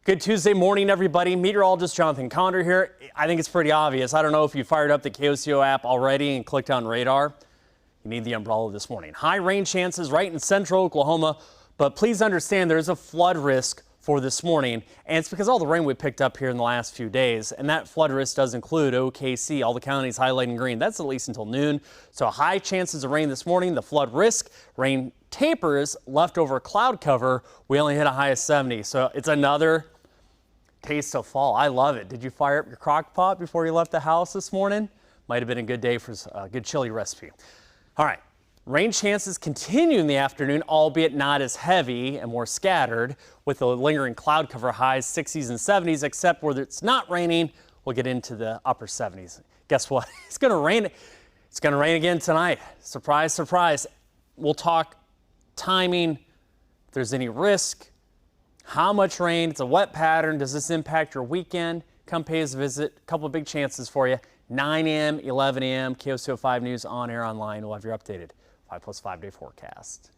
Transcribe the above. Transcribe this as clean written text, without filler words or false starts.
Good Tuesday morning, everybody. Meteorologist Jonathan Conder here. I think it's pretty obvious. I don't know if you fired up the KOCO app already and clicked on radar. You need the umbrella this morning. High rain chances right in central Oklahoma, but please understand there's a flood risk for this morning, and it's because all the rain we picked up here in the last few days, and that flood risk does include OKC, all the counties highlighted in green. That's at least until noon. So high chances of rain this morning. The flood risk, rain tapers, leftover cloud cover. We only hit a high of 70, so it's another taste of fall. I love it. Did you fire up your crock pot before you left the house this morning? Might have been a good day for a good chili recipe. All right. Rain chances continue in the afternoon, albeit not as heavy and more scattered, with the lingering cloud cover highs 60s and 70s, except where it's not raining, we'll get into the upper 70s. Guess what? It's going to rain. It's going to rain again tonight. Surprise, surprise. We'll talk timing, if there's any risk, how much rain. It's a wet pattern. Does this impact your weekend? Come pay us a visit. A couple of big chances for you. 9 a.m., 11 a.m., KOCO 5 News on air online. We'll have your updated 5+5 day forecast.